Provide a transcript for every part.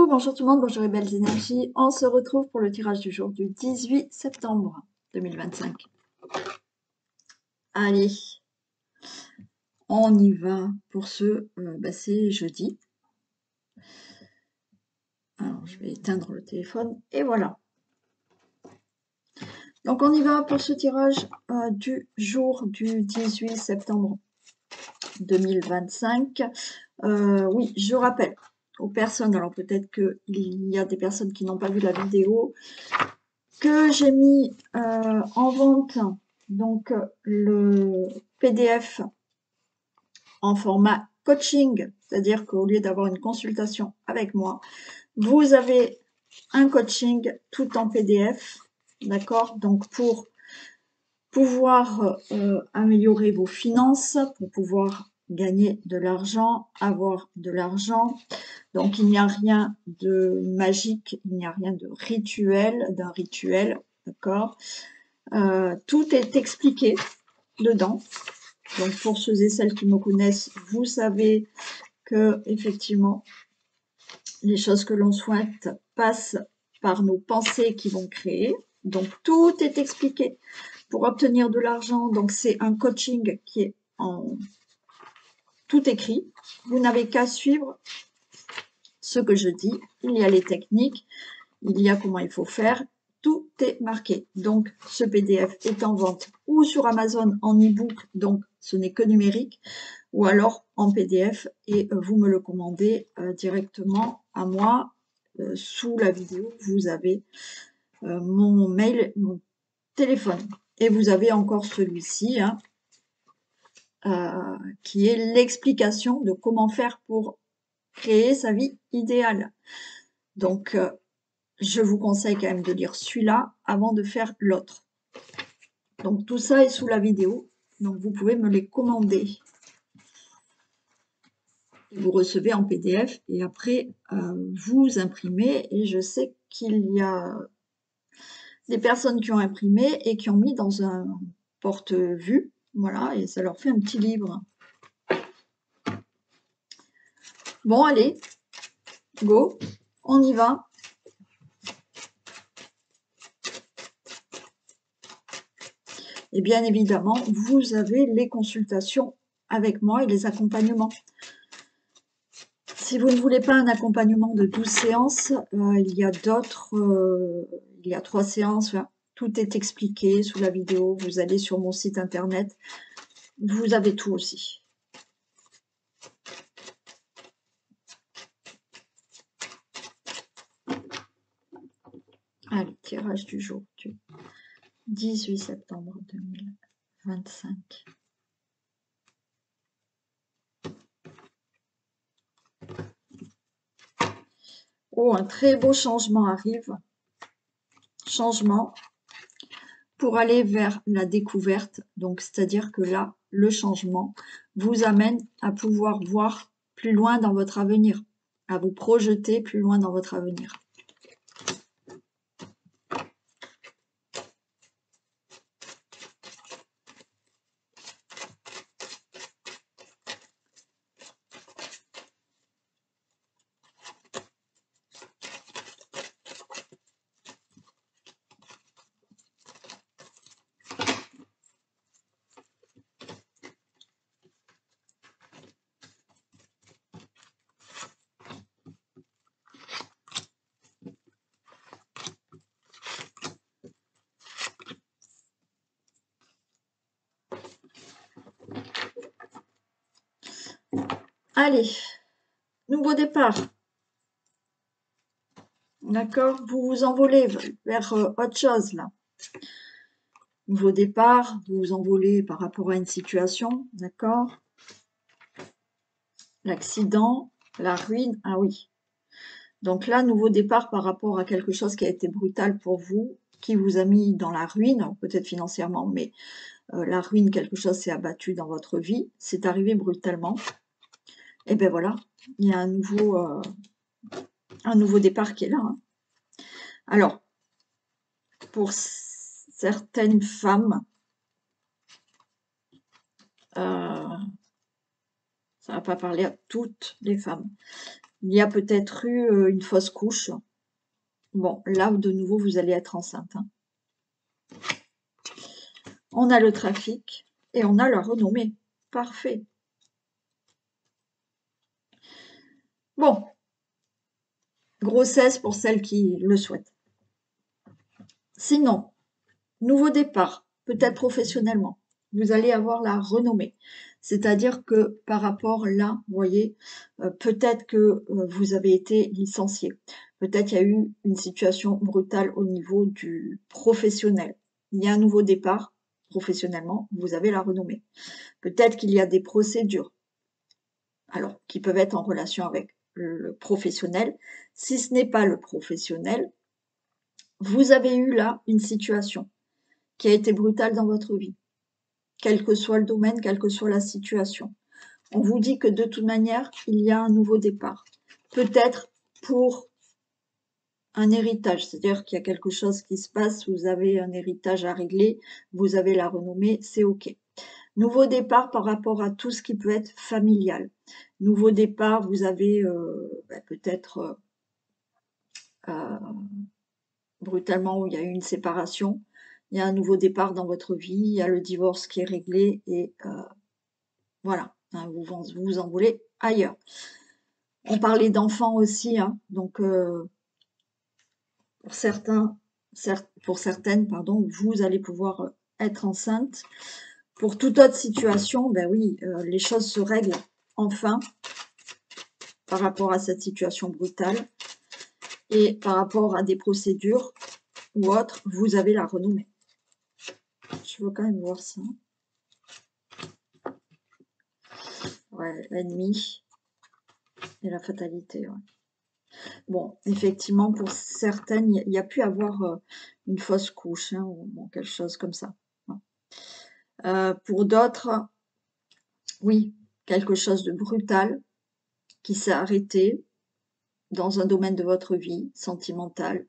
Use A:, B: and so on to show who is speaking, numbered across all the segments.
A: Bonjour tout le monde, bonjour les belles énergies. On se retrouve pour le tirage du jour du 18 septembre 2025. Allez, on y va pour ce, c'est jeudi. Alors, je vais éteindre le téléphone et voilà. Donc, on y va pour ce tirage du jour du 18 septembre 2025. Oui, je rappelle aux personnes, alors peut-être qu'il y a des personnes qui n'ont pas vu la vidéo, que j'ai mis en vente donc le PDF en format coaching, c'est-à-dire qu'au lieu d'avoir une consultation avec moi, vous avez un coaching tout en PDF, d'accord? Donc pour pouvoir améliorer vos finances, pour pouvoir gagner de l'argent, avoir de l'argent. Donc il n'y a rien de magique, il n'y a rien de rituel, d'un rituel, d'accord? Tout est expliqué dedans. Donc pour ceux et celles qui me connaissent, vous savez que effectivement les choses que l'on souhaite passent par nos pensées qui vont créer. Donc tout est expliqué pour obtenir de l'argent. Donc c'est un coaching qui est en tout écrit. Vous n'avez qu'à suivre ce que je dis. Il y a les techniques, il y a comment il faut faire. Tout est marqué. Donc, ce PDF est en vente ou sur Amazon en e-book, donc ce n'est que numérique, ou alors en PDF et vous me le commandez directement à moi. Sous la vidéo, vous avez mon mail, mon téléphone. Et vous avez encore celui-ci, hein, qui est l'explication de comment faire pour créer sa vie idéale. Donc, je vous conseille quand même de lire celui-là avant de faire l'autre. Donc tout ça est sous la vidéo, donc vous pouvez me les commander. Vous recevez en PDF et après vous imprimez. Et je sais qu'il y a des personnes qui ont imprimé et qui ont mis dans un porte-vue, voilà, et ça leur fait un petit livre. Bon, allez, go, on y va. Et bien évidemment, vous avez les consultations avec moi et les accompagnements. Si vous ne voulez pas un accompagnement de 12 séances, il y a d'autres, il y a 3 séances, enfin, tout est expliqué sous la vidéo, vous allez sur mon site internet, vous avez tout aussi. Allez, tirage du jour du 18 septembre 2025. Oh, un très beau changement arrive. Changement pour aller vers la découverte. Donc, c'est-à-dire que là, le changement vous amène à pouvoir voir plus loin dans votre avenir, à vous projeter plus loin dans votre avenir. Allez, nouveau départ. D'accord? Vous vous envolez vers autre chose là. Nouveau départ, vous vous envolez par rapport à une situation, d'accord? L'accident, la ruine, ah oui. Donc là, nouveau départ par rapport à quelque chose qui a été brutal pour vous, qui vous a mis dans la ruine, peut-être financièrement, mais la ruine, quelque chose s'est abattu dans votre vie, c'est arrivé brutalement. Et ben voilà, il y a un nouveau départ qui est là. Hein. Alors, pour certaines femmes, ça ne va pas parler à toutes les femmes, Il y a peut-être eu une fausse couche. Bon, là, de nouveau, vous allez être enceinte. Hein. On a le trafic et on a la renommée. Parfait. Bon, grossesse pour celles qui le souhaitent. Sinon, nouveau départ, peut-être professionnellement. Vous allez avoir la renommée. C'est-à-dire que par rapport là, vous voyez, peut-être que vous avez été licencié. Peut-être qu'il y a eu une situation brutale au niveau du professionnel. Il y a un nouveau départ professionnellement, vous avez la renommée. Peut-être qu'il y a des procédures, alors qui peuvent être en relation avec le professionnel. Si ce n'est pas le professionnel, vous avez eu là une situation qui a été brutale dans votre vie, quel que soit le domaine, quelle que soit la situation. On vous dit que de toute manière, il y a un nouveau départ. Peut-être pour un héritage, c'est-à-dire qu'il y a quelque chose qui se passe, vous avez un héritage à régler, vous avez la renommée, c'est OK. Nouveau départ par rapport à tout ce qui peut être familial. Nouveau départ, vous avez peut-être brutalement où il y a eu une séparation, il y a un nouveau départ dans votre vie, il y a le divorce qui est réglé et voilà, hein, vous vous envolez ailleurs. On parlait d'enfants aussi, hein, donc pour certaines, pardon, vous allez pouvoir être enceinte. Pour toute autre situation, ben oui, les choses se règlent enfin par rapport à cette situation brutale et par rapport à des procédures ou autres, vous avez la renommée. Je veux quand même voir ça. Ouais, l'ennemi et la fatalité. Ouais. Bon, effectivement, pour certaines, il y a pu avoir une fausse couche, hein, ou bon, quelque chose comme ça. Pour d'autres, oui, quelque chose de brutal qui s'est arrêté dans un domaine de votre vie, sentimental,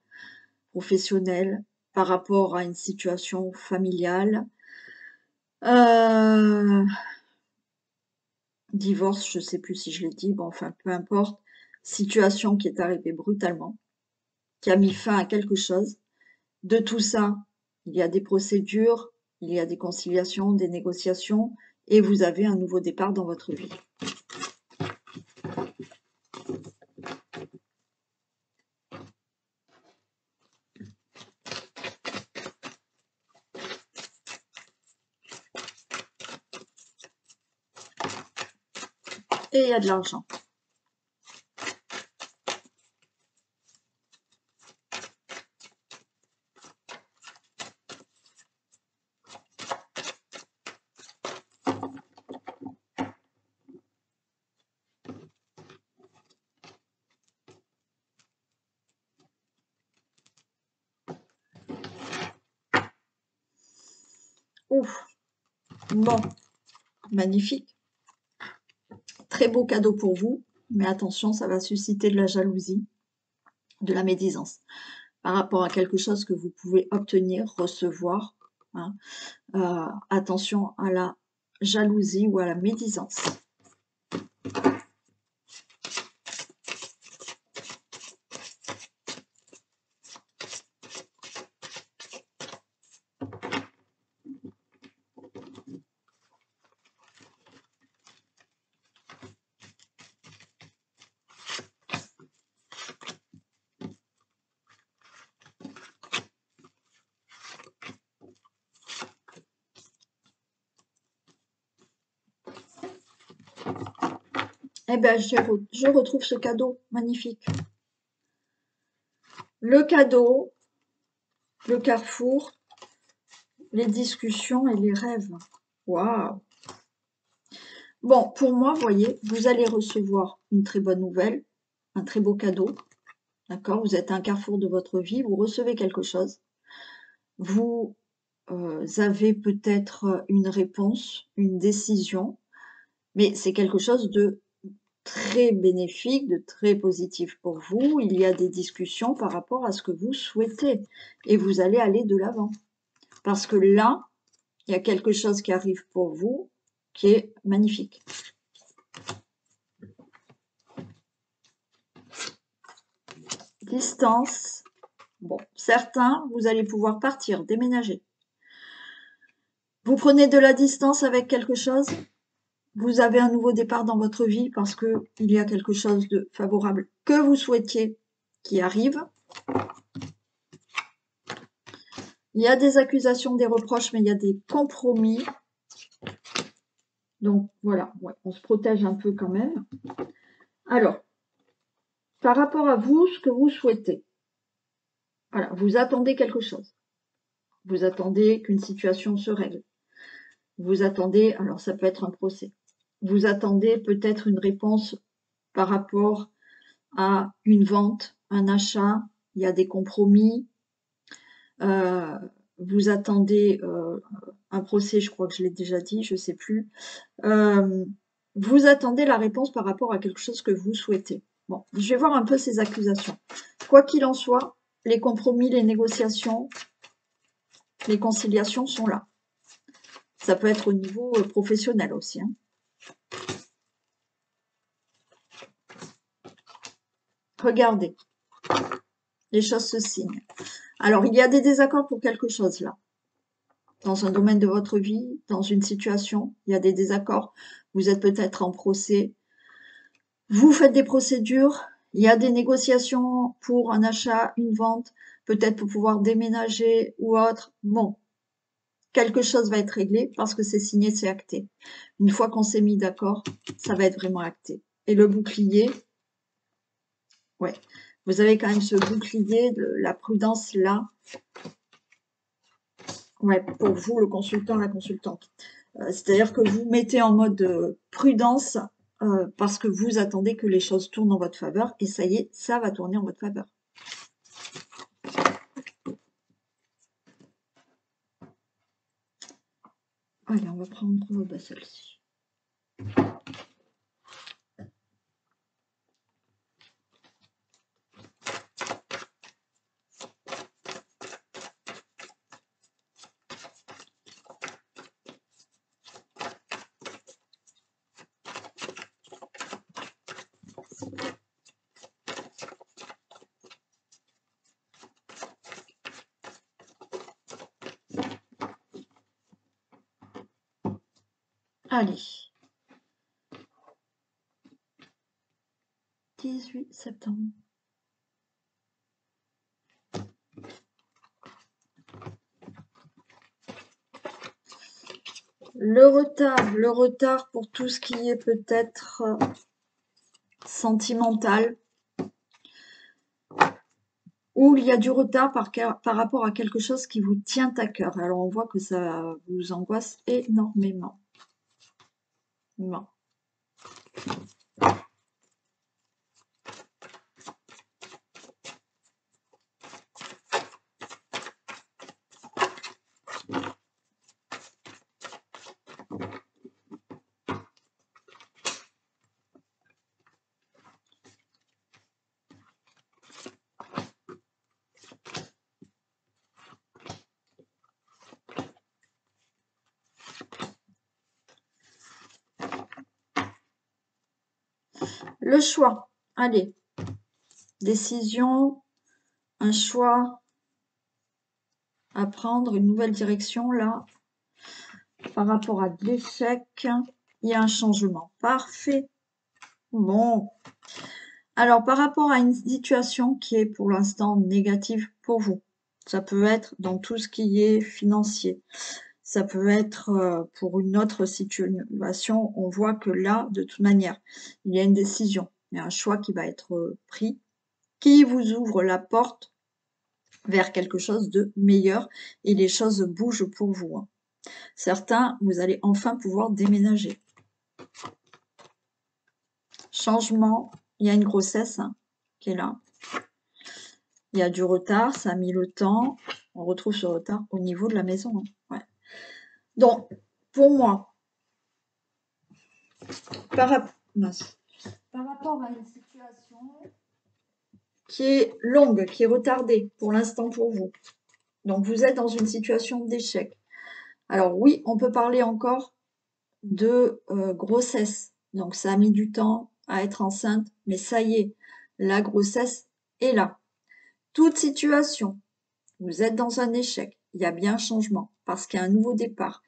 A: professionnel, par rapport à une situation familiale. Divorce, je ne sais plus si je l'ai dit, bon, enfin, peu importe. Situation qui est arrivée brutalement, qui a mis fin à quelque chose. De tout ça, il y a des procédures, il y a des conciliations, des négociations, et vous avez un nouveau départ dans votre vie. Et il y a de l'argent. Ouf, bon, magnifique. Très beau cadeau pour vous, mais attention, ça va susciter de la jalousie, de la médisance, par rapport à quelque chose que vous pouvez obtenir, recevoir. Hein. Attention à la jalousie ou à la médisance. Eh bien, je retrouve ce cadeau magnifique. Le cadeau, le carrefour, les discussions et les rêves. Waouh! Bon, pour moi, vous voyez, vous allez recevoir une très bonne nouvelle, un très beau cadeau. D'accord? Vous êtes à un carrefour de votre vie, vous recevez quelque chose. Vous avez peut-être une réponse, une décision, mais c'est quelque chose de très bénéfique, de très positif pour vous. Il y a des discussions par rapport à ce que vous souhaitez et vous allez aller de l'avant. Parce que là, il y a quelque chose qui arrive pour vous qui est magnifique. distance. Bon, certains, vous allez pouvoir partir, déménager. Vous prenez de la distance avec quelque chose, vous avez un nouveau départ dans votre vie parce que il y a quelque chose de favorable que vous souhaitiez qui arrive. Il y a des accusations, des reproches, mais il y a des compromis. Donc voilà, ouais, on se protège un peu quand même. Alors, par rapport à vous, ce que vous souhaitez. Voilà, vous attendez quelque chose. Vous attendez qu'une situation se règle. Vous attendez, alors ça peut être un procès. Vous attendez peut-être une réponse par rapport à une vente, un achat, il y a des compromis. Vous attendez un procès, je crois que je l'ai déjà dit, je ne sais plus. Vous attendez la réponse par rapport à quelque chose que vous souhaitez. Bon, je vais voir un peu ces accusations. Quoi qu'il en soit, les compromis, les négociations, les conciliations sont là. Ça peut être au niveau professionnel aussi. Hein. Regardez, les choses se signent. Alors, il y a des désaccords pour quelque chose là. Dans un domaine de votre vie, dans une situation, il y a des désaccords. Vous êtes peut-être en procès. Vous faites des procédures. Il y a des négociations pour un achat, une vente, peut-être pour pouvoir déménager ou autre. Bon, quelque chose va être réglé parce que c'est signé, c'est acté. Une fois qu'on s'est mis d'accord, ça va être vraiment acté. Et le bouclier, ouais, vous avez quand même ce bouclier, la prudence là. Ouais, pour vous, le consultant, la consultante. C'est-à-dire que vous mettez en mode prudence parce que vous attendez que les choses tournent en votre faveur et ça y est, ça va tourner en votre faveur. Allez, on va prendre celle-ci. Allez. 18 septembre. Le retard pour tout ce qui est peut-être sentimental, ou il y a du retard par rapport à quelque chose qui vous tient à cœur. Alors on voit que ça vous angoisse énormément. Bon. Le choix, allez, décision, un choix à prendre, une nouvelle direction là, par rapport à de l'échec, il y a un changement, parfait. Bon, alors par rapport à une situation qui est pour l'instant négative pour vous, ça peut être dans tout ce qui est financier, ça peut être pour une autre situation, on voit que là, de toute manière, il y a une décision, il y a un choix qui va être pris, qui vous ouvre la porte vers quelque chose de meilleur et les choses bougent pour vous. Hein. Certains, vous allez enfin pouvoir déménager. Changement, il y a une grossesse hein, qui est là. Il y a du retard, ça a mis le temps. On retrouve ce retard au niveau de la maison. Hein. Ouais. Donc, pour moi, par rapport à une situation qui est longue, qui est retardée pour l'instant pour vous, donc vous êtes dans une situation d'échec. Alors oui, on peut parler encore de grossesse. Donc ça a mis du temps à être enceinte, mais ça y est, la grossesse est là. toute situation, vous êtes dans un échec, il y a bien un changement, parce qu'il y a un nouveau départ,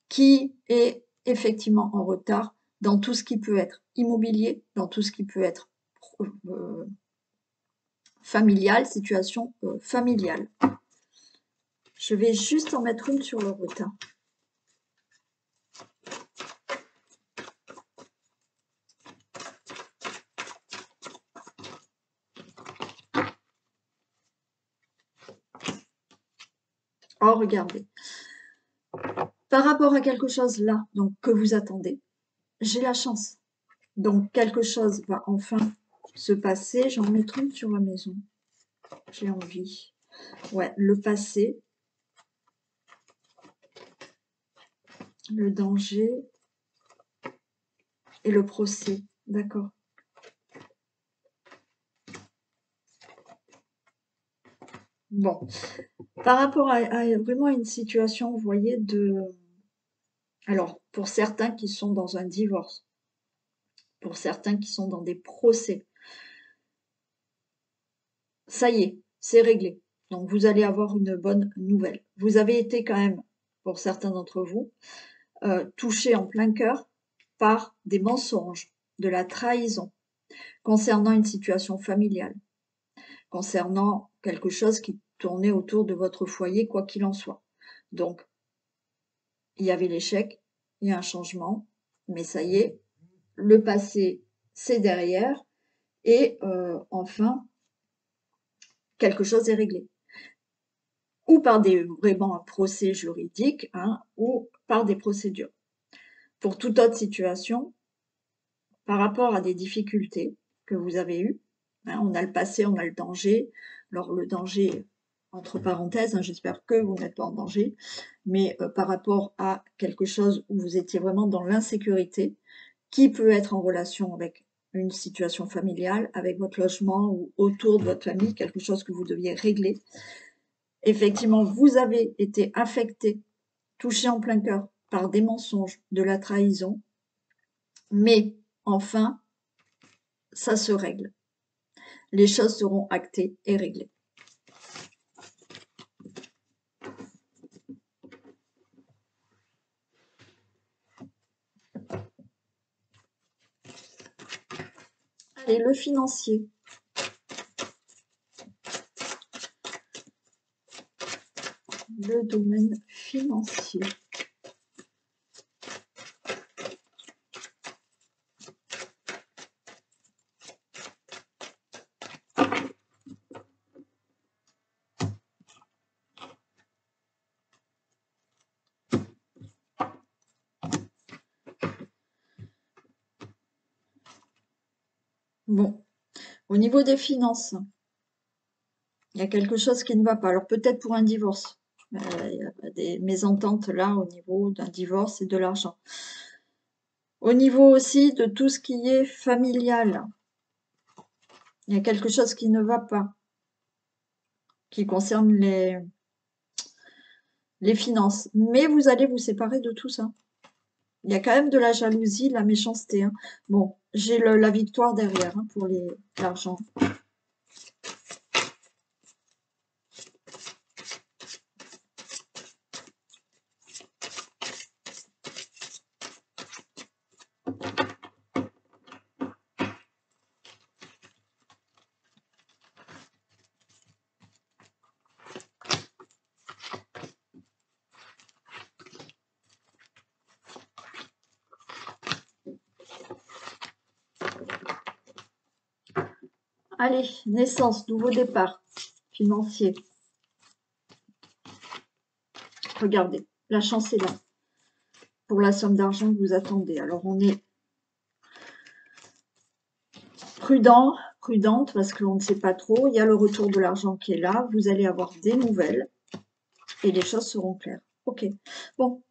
A: qui est effectivement en retard dans tout ce qui peut être immobilier, dans tout ce qui peut être familial, situation familiale. Je vais juste en mettre une sur le retard. Oh, regardez. Par rapport à quelque chose là, donc que vous attendez, j'ai la chance. Donc quelque chose va enfin se passer. J'en mettrai une sur la maison. J'ai envie. Ouais, le passé, le danger et le procès. D'accord. Bon. Par rapport à vraiment une situation, vous voyez, alors, pour certains qui sont dans un divorce, pour certains qui sont dans des procès, ça y est, c'est réglé. Donc, vous allez avoir une bonne nouvelle. Vous avez été quand même, pour certains d'entre vous, touchés en plein cœur par des mensonges, de la trahison, concernant une situation familiale, concernant quelque chose qui tournait autour de votre foyer, quoi qu'il en soit. Donc, il y avait l'échec, il y a un changement, mais ça y est, le passé, c'est derrière, et enfin, quelque chose est réglé. Ou par vraiment un procès juridique, hein, ou par des procédures. Pour toute autre situation, par rapport à des difficultés que vous avez eues, hein, on a le passé, on a le danger. Alors le danger, entre parenthèses, hein, j'espère que vous n'êtes pas en danger, mais par rapport à quelque chose où vous étiez vraiment dans l'insécurité, qui peut être en relation avec une situation familiale, avec votre logement ou autour de votre famille, quelque chose que vous deviez régler. Effectivement, vous avez été affecté, touché en plein cœur par des mensonges, de la trahison, mais enfin, ça se règle. Les choses seront actées et réglées. Allez, le financier. Le domaine financier. Bon, au niveau des finances, il y a quelque chose qui ne va pas. Alors peut-être pour un divorce. Il y a des mésententes là au niveau d'un divorce et de l'argent. Au niveau aussi de tout ce qui est familial, il y a quelque chose qui ne va pas, qui concerne les finances. Mais vous allez vous séparer de tout ça. Il y a quand même de la jalousie, de la méchanceté. Hein. Bon, j'ai la victoire derrière hein, pour l'argent. Allez, naissance, nouveau départ financier. Regardez, la chance est là pour la somme d'argent que vous attendez. Alors, on est prudent, prudente, parce qu'on ne sait pas trop. Il y a le retour de l'argent qui est là. Vous allez avoir des nouvelles et les choses seront claires. Ok. Bon,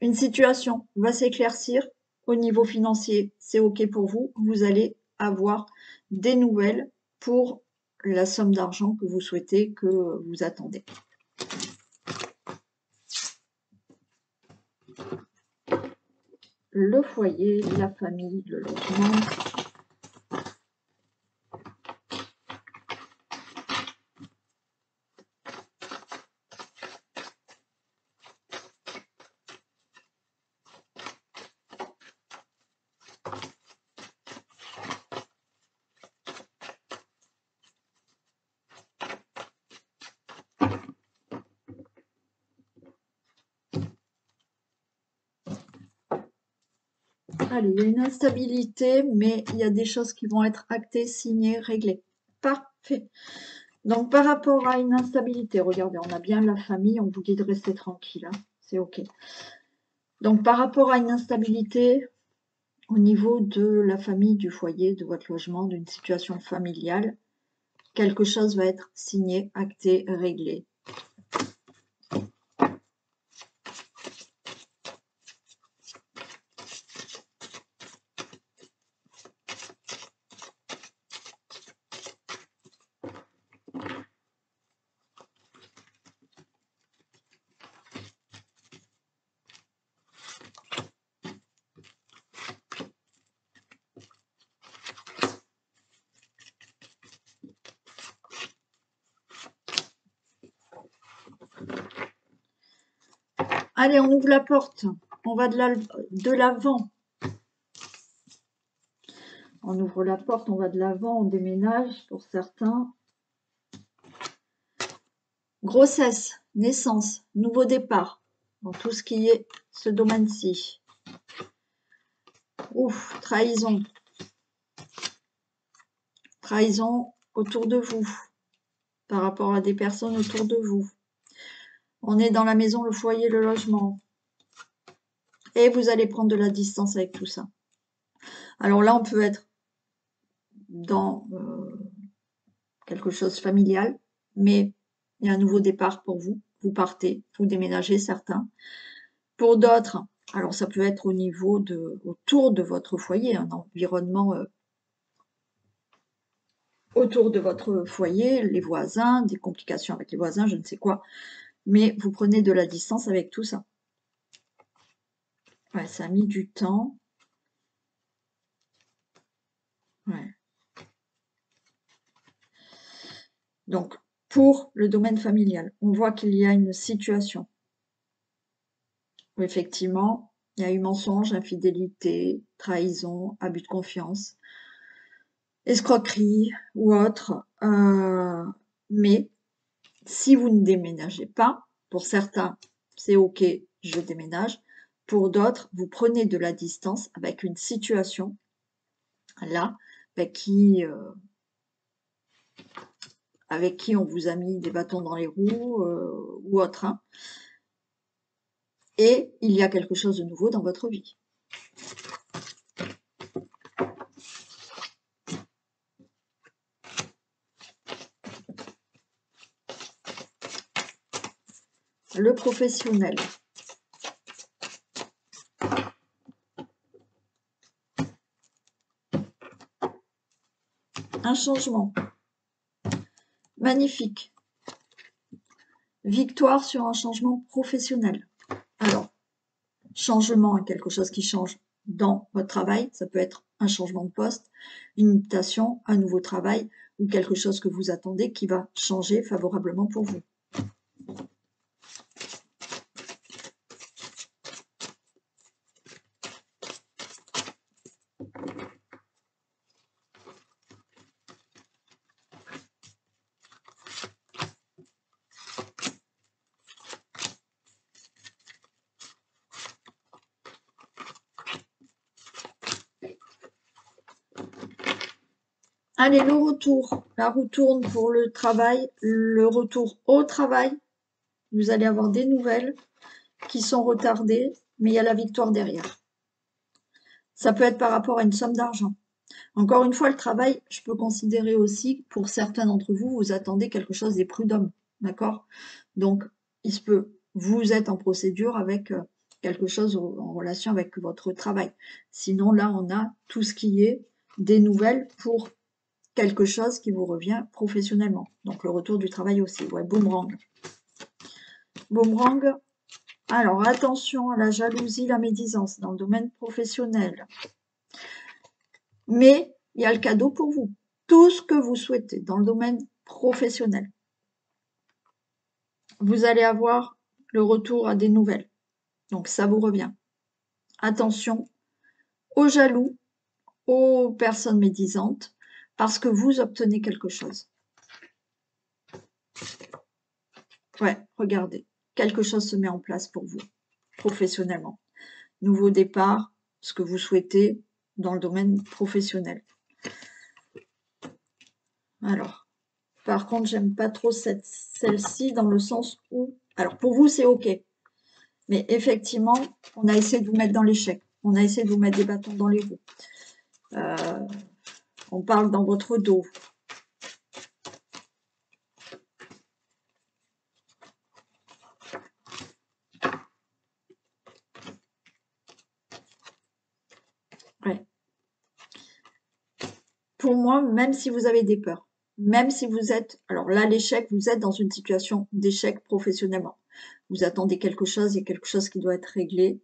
A: une situation va s'éclaircir. Au niveau financier, c'est ok pour vous. Vous allez avoir des nouvelles pour la somme d'argent que vous souhaitez, que vous attendez. Le foyer, la famille, le logement. Allez, il y a une instabilité, mais il y a des choses qui vont être actées, signées, réglées. Parfait. Donc, par rapport à une instabilité, regardez, on a bien la famille, on vous dit de rester tranquille, hein, c'est OK. Donc, par rapport à une instabilité, au niveau de la famille, du foyer, de votre logement, d'une situation familiale, quelque chose va être signé, acté, réglé. Allez, on ouvre la porte. On va de l'avant. On ouvre la porte, on va de l'avant, on déménage pour certains. Grossesse, naissance, nouveau départ. Dans tout ce qui est ce domaine-ci. Ouf, trahison. Trahison autour de vous. Par rapport à des personnes autour de vous. On est dans la maison, le foyer, le logement. Et vous allez prendre de la distance avec tout ça. Alors là, on peut être dans quelque chose familial, mais il y a un nouveau départ pour vous. Vous partez, vous déménagez certains. Pour d'autres, alors ça peut être au niveau autour de votre foyer, un environnement autour de votre foyer, les voisins, des complications avec les voisins, je ne sais quoi. Mais vous prenez de la distance avec tout ça. Ouais, ça a mis du temps. Ouais. Donc, pour le domaine familial, on voit qu'il y a une situation où effectivement, il y a eu mensonge, infidélité, trahison, abus de confiance, escroquerie ou autre. Mais si vous ne déménagez pas, pour certains, c'est OK, je déménage. Pour d'autres, vous prenez de la distance avec une situation là avec qui on vous a mis des bâtons dans les roues ou autre. Hein. Et il y a quelque chose de nouveau dans votre vie. Le professionnel. Un changement. Magnifique. Victoire sur un changement professionnel. Alors, changement, quelque chose qui change dans votre travail, ça peut être un changement de poste, une mutation, un nouveau travail ou quelque chose que vous attendez qui va changer favorablement pour vous. Allez, le retour. La roue tourne pour le travail, le retour au travail. Vous allez avoir des nouvelles qui sont retardées, mais il y a la victoire derrière. Ça peut être par rapport à une somme d'argent. Encore une fois, le travail, je peux considérer aussi, pour certains d'entre vous, vous attendez quelque chose des prud'hommes, d'accord? Donc, il se peut, vous êtes en procédure avec quelque chose en relation avec votre travail. Sinon, là, on a tout ce qui est des nouvelles pour quelque chose qui vous revient professionnellement. Donc, le retour du travail aussi. Ouais, boomerang. Boomerang. Alors, attention à la jalousie, la médisance dans le domaine professionnel. Mais il y a le cadeau pour vous. Tout ce que vous souhaitez dans le domaine professionnel. Vous allez avoir le retour à des nouvelles. Donc, ça vous revient. Attention aux jaloux, aux personnes médisantes, parce que vous obtenez quelque chose. Ouais, regardez. Quelque chose se met en place pour vous, professionnellement. Nouveau départ, ce que vous souhaitez dans le domaine professionnel. Alors, par contre, j'aime pas trop celle-ci dans le sens où... Alors, pour vous, c'est OK. Mais effectivement, on a essayé de vous mettre dans l'échec. On a essayé de vous mettre des bâtons dans les roues. On parle dans votre dos. Ouais. Pour moi, même si vous avez des peurs, même si vous êtes... Alors là, l'échec, vous êtes dans une situation d'échec professionnellement. Vous attendez quelque chose, il y a quelque chose qui doit être réglé.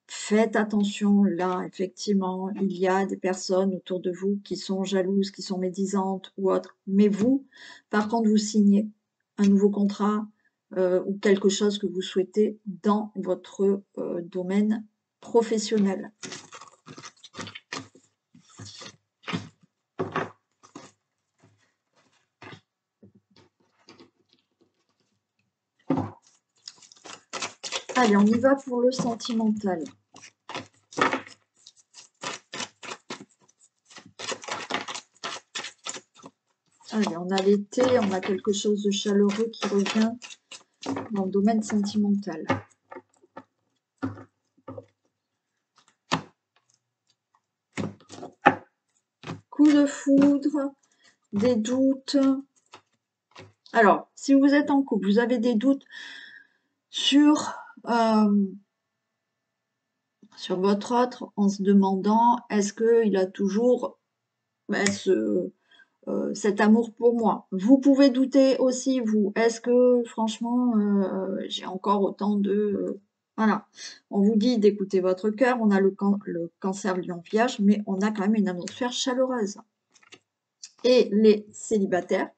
A: Faites attention, là, effectivement, il y a des personnes autour de vous qui sont jalouses, qui sont médisantes ou autres. Mais vous, par contre, vous signez un nouveau contrat ou quelque chose que vous souhaitez dans votre domaine professionnel. Allez, on y va pour le sentimental. Allez, on a l'été, on a quelque chose de chaleureux qui revient dans le domaine sentimental. Coup de foudre, des doutes. Alors, si vous êtes en couple, vous avez des doutes sur votre autre en se demandant est-ce qu'il a toujours cet amour pour moi. Vous pouvez douter aussi, vous. Est-ce que, franchement, j'ai encore autant de... voilà. On vous dit d'écouter votre cœur. On a le cancer du lion-piège, mais on a quand même une atmosphère chaleureuse. Et les célibataires,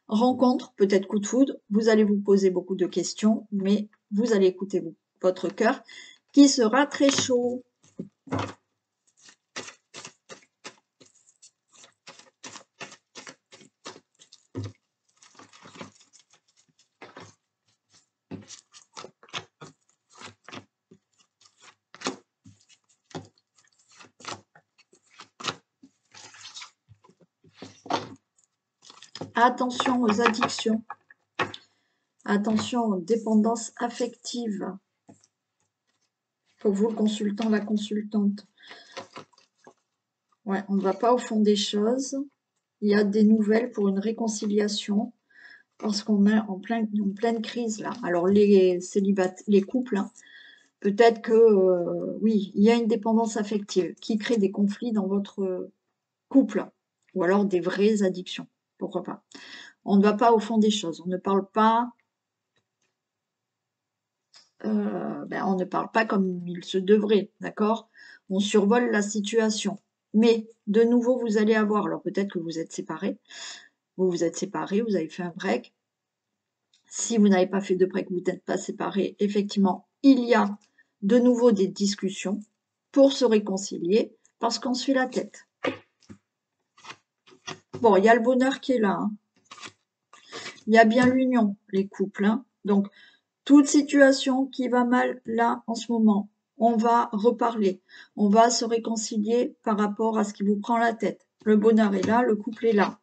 A: rencontre, peut-être coup de foudre. Vous allez vous poser beaucoup de questions, mais vous allez écouter votre cœur qui sera très chaud. Attention aux addictions. Attention aux dépendances affectives. Pour vous, le consultant, la consultante. Ouais, on ne va pas au fond des choses. Il y a des nouvelles pour une réconciliation parce qu'on est en pleine crise là. Alors les célibataires, les couples, hein, peut-être que oui, il y a une dépendance affective qui crée des conflits dans votre couple ou alors des vraies addictions. Pourquoi pas? On ne va pas au fond des choses. On ne parle pas. On ne parle pas comme il se devrait, d'accord? On survole la situation. Mais de nouveau, vous allez avoir, alors peut-être que vous êtes séparés, vous êtes séparés, vous avez fait un break. Si vous n'avez pas fait de break, vous n'êtes pas séparés, effectivement, il y a de nouveau des discussions pour se réconcilier parce qu'on se fait la tête. Bon, il y a le bonheur qui est là. Hein. Il y a bien l'union, les couples. Hein. Donc, toute situation qui va mal là en ce moment, on va reparler, on va se réconcilier par rapport à ce qui vous prend la tête. Le bonheur est là, le couple est là.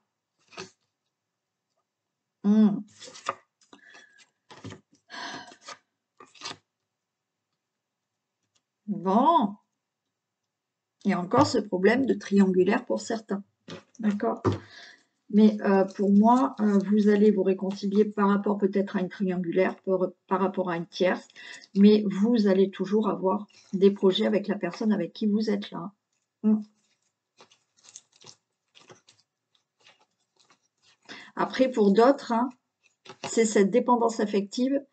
A: Bon. Il y a encore ce problème de triangulaire pour certains. D'accord? Mais pour moi, vous allez vous réconcilier par rapport peut-être à une triangulaire, par rapport à une tierce, mais vous allez toujours avoir des projets avec la personne avec qui vous êtes là. Après, pour d'autres, hein, c'est cette dépendance affective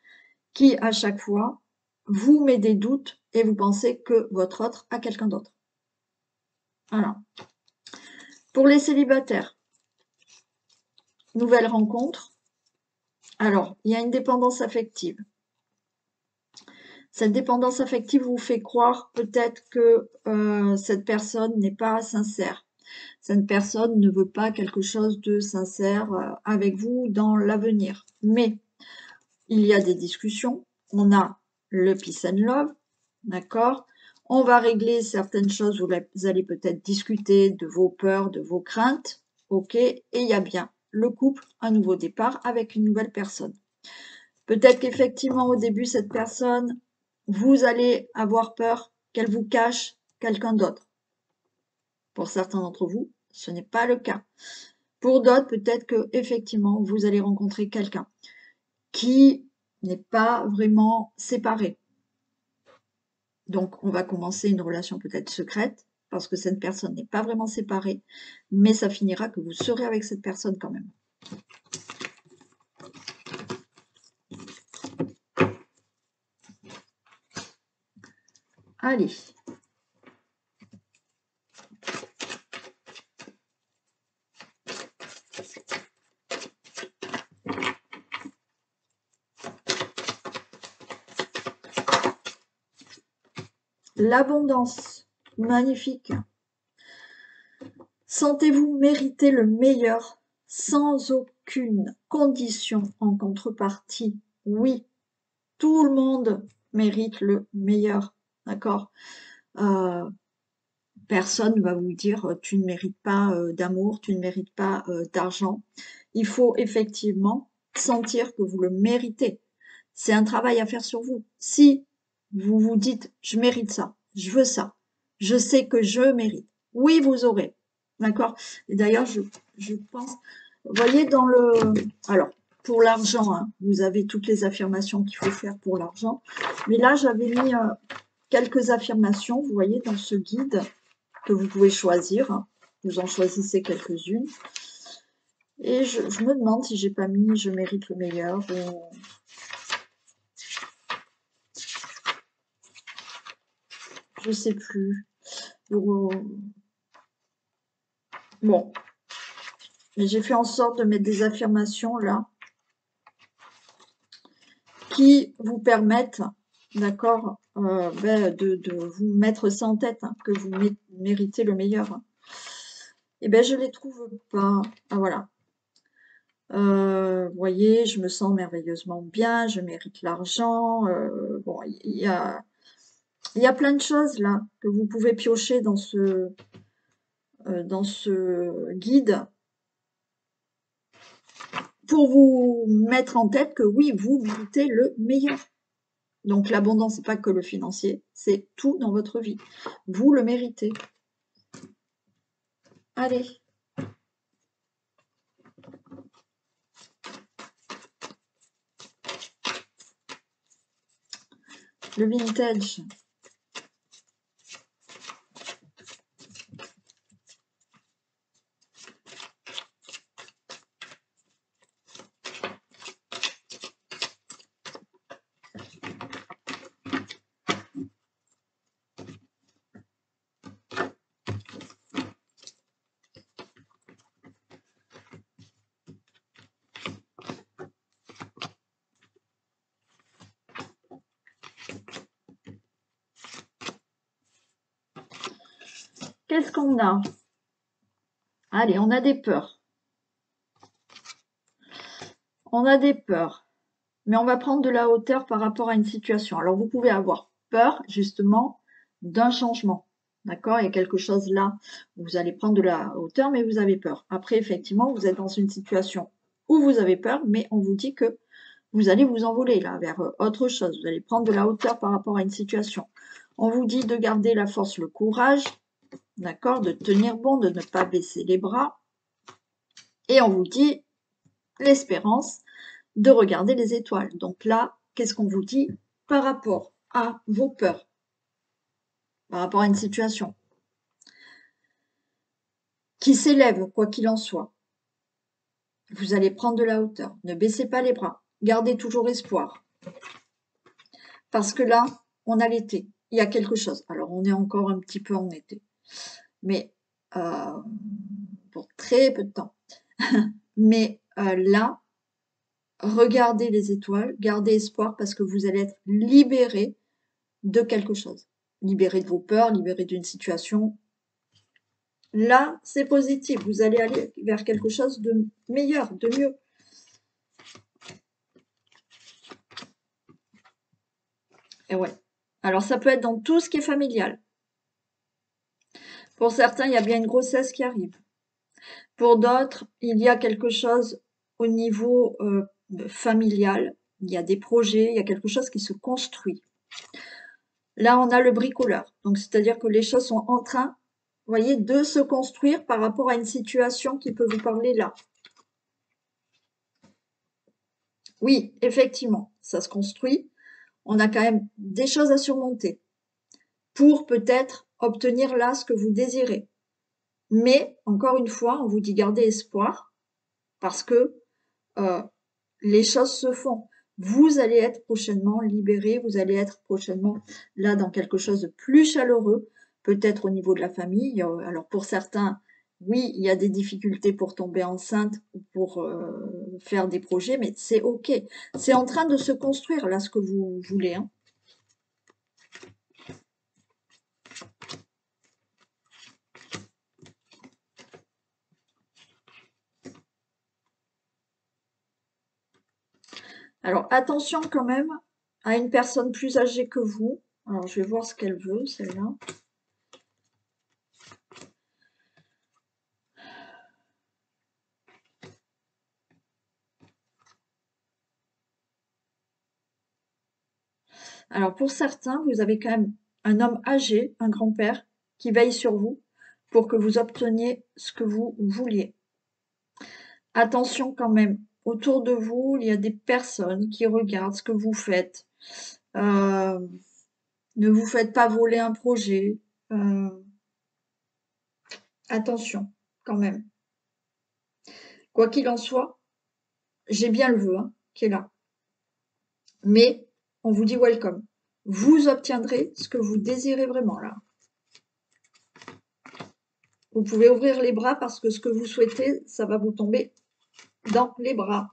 A: qui, à chaque fois, vous met des doutes et vous pensez que votre autre a quelqu'un d'autre. Voilà. Pour les célibataires, nouvelle rencontre. Alors, il y a une dépendance affective. Cette dépendance affective vous fait croire peut-être que cette personne n'est pas sincère. Cette personne ne veut pas quelque chose de sincère avec vous dans l'avenir. Mais il y a des discussions. On a le peace and love, d'accord? On va régler certaines choses, vous allez peut-être discuter de vos peurs, de vos craintes, ok, et il y a bien le couple, un nouveau départ avec une nouvelle personne. Peut-être qu'effectivement, au début, cette personne, vous allez avoir peur qu'elle vous cache quelqu'un d'autre. Pour certains d'entre vous, ce n'est pas le cas. Pour d'autres, peut-être que effectivement, vous allez rencontrer quelqu'un qui n'est pas vraiment séparé. Donc, on va commencer une relation peut-être secrète, parce que cette personne n'est pas vraiment séparée, mais ça finira que vous serez avec cette personne quand même. Allez. L'abondance, magnifique. Sentez-vous mériter le meilleur sans aucune condition en contrepartie? Oui, tout le monde mérite le meilleur, d'accord? Personne ne va vous dire tu ne mérites pas d'amour, tu ne mérites pas d'argent. Il faut effectivement sentir que vous le méritez. C'est un travail à faire sur vous. Si vous vous dites je mérite ça, je veux ça, je sais que je mérite, oui, vous aurez. D'accord? Et d'ailleurs, je pense, vous voyez dans le... Alors, pour l'argent, hein, vous avez toutes les affirmations qu'il faut faire pour l'argent. Mais là, j'avais mis quelques affirmations, vous voyez, dans ce guide que vous pouvez choisir. Vous en choisissez quelques-unes. Et je me demande si j'ai pas mis « je mérite le meilleur » ou... Je sais plus. Bon. Mais j'ai fait en sorte de mettre des affirmations là qui vous permettent, d'accord, de vous mettre ça en tête, hein, que vous méritez le meilleur. Hein. Et ben je les trouve pas. Ah voilà. Vous voyez, je me sens merveilleusement bien, je mérite l'argent. Bon, il y a plein de choses là que vous pouvez piocher dans ce guide pour vous mettre en tête que oui, vous méritez le meilleur. Donc l'abondance, c'est pas que le financier, c'est tout dans votre vie. Vous le méritez. Allez. Le vintage. Qu'est-ce qu'on a? Allez, on a des peurs. On a des peurs. Mais on va prendre de la hauteur par rapport à une situation. Alors, vous pouvez avoir peur, justement, d'un changement. D'accord? Il y a quelque chose là où vous allez prendre de la hauteur, mais vous avez peur. Après, effectivement, vous êtes dans une situation où vous avez peur, mais on vous dit que vous allez vous envoler là vers autre chose. Vous allez prendre de la hauteur par rapport à une situation. On vous dit de garder la force, le courage, d'accord? De tenir bon, de ne pas baisser les bras. Et on vous dit l'espérance, de regarder les étoiles. Donc là, qu'est-ce qu'on vous dit par rapport à vos peurs, par rapport à une situation qui s'élève, quoi qu'il en soit? Vous allez prendre de la hauteur. Ne baissez pas les bras. Gardez toujours espoir. Parce que là, on a l'été. Il y a quelque chose. Alors, on est encore un petit peu en été. Mais pour très peu de temps. Mais là, regardez les étoiles, gardez espoir parce que vous allez être libéré de quelque chose. Libéré de vos peurs, libéré d'une situation. Là, c'est positif. Vous allez aller vers quelque chose de meilleur, de mieux. Et ouais. Alors, ça peut être dans tout ce qui est familial. Pour certains, il y a bien une grossesse qui arrive. Pour d'autres, il y a quelque chose au niveau familial. Il y a des projets, il y a quelque chose qui se construit. Là, on a le bricoleur. Donc, c'est-à-dire que les choses sont en train, vous voyez, de se construire par rapport à une situation qui peut vous parler là. Oui, effectivement, ça se construit. On a quand même des choses à surmonter pour peut-être obtenir là ce que vous désirez. Mais, encore une fois, on vous dit gardez espoir parce que les choses se font. Vous allez être prochainement libéré, vous allez être prochainement là dans quelque chose de plus chaleureux, peut-être au niveau de la famille. Alors pour certains, oui, il y a des difficultés pour tomber enceinte ou pour faire des projets, mais c'est OK. C'est en train de se construire là ce que vous voulez. Hein. Alors attention quand même à une personne plus âgée que vous. Alors je vais voir ce qu'elle veut, celle-là. Alors pour certains, vous avez quand même un homme âgé, un grand-père, qui veille sur vous pour que vous obteniez ce que vous vouliez. Attention quand même, autour de vous, il y a des personnes qui regardent ce que vous faites. Ne vous faites pas voler un projet. Attention quand même. Quoi qu'il en soit, j'ai bien le vœu hein, qui est là. Mais on vous dit welcome. Vous obtiendrez ce que vous désirez vraiment là. Vous pouvez ouvrir les bras parce que ce que vous souhaitez, ça va vous tomber dans les bras.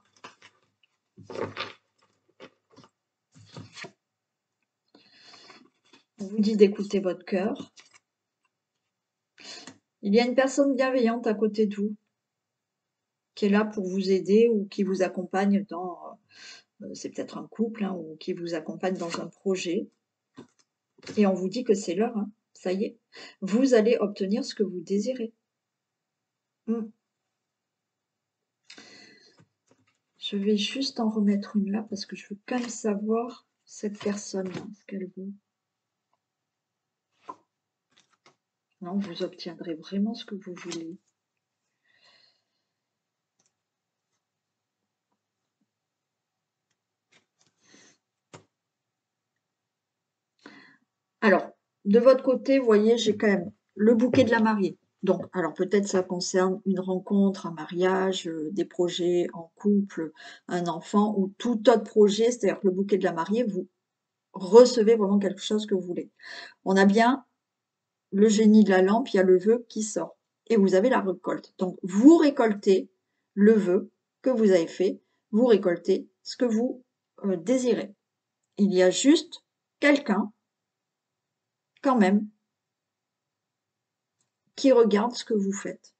A: On vous dit d'écouter votre cœur. Il y a une personne bienveillante à côté de vous qui est là pour vous aider ou qui vous accompagne dans, c'est peut-être un couple, hein, ou qui vous accompagne dans un projet. Et on vous dit que c'est l'heure, hein, ça y est. Vous allez obtenir ce que vous désirez. Je vais juste en remettre une là parce que je veux quand même savoir cette personne-là, ce qu'elle veut. Non, vous obtiendrez vraiment ce que vous voulez. Alors, de votre côté, vous voyez, j'ai quand même le bouquet de la mariée. Donc, alors peut-être ça concerne une rencontre, un mariage, des projets en couple, un enfant ou tout autre projet. C'est-à-dire que le bouquet de la mariée, vous recevez vraiment quelque chose que vous voulez. On a bien le génie de la lampe, il y a le vœu qui sort. Et vous avez la récolte. Donc, vous récoltez le vœu que vous avez fait, vous récoltez ce que vous désirez. Il y a juste quelqu'un, quand même, qui regarde ce que vous faites.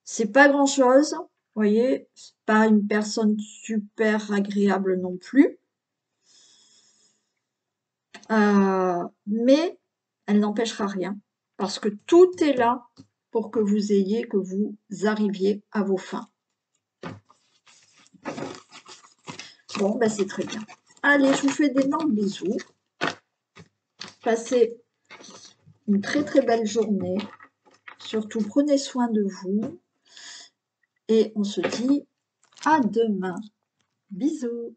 A: C'est pas grand-chose, vous voyez, c'est pas une personne super agréable non plus. Mais elle n'empêchera rien parce que tout est là pour que vous arriviez à vos fins. Bon, ben c'est très bien. Allez, je vous fais d'énormes bisous. Passez une très très belle journée. Surtout, prenez soin de vous. Et on se dit à demain. Bisous.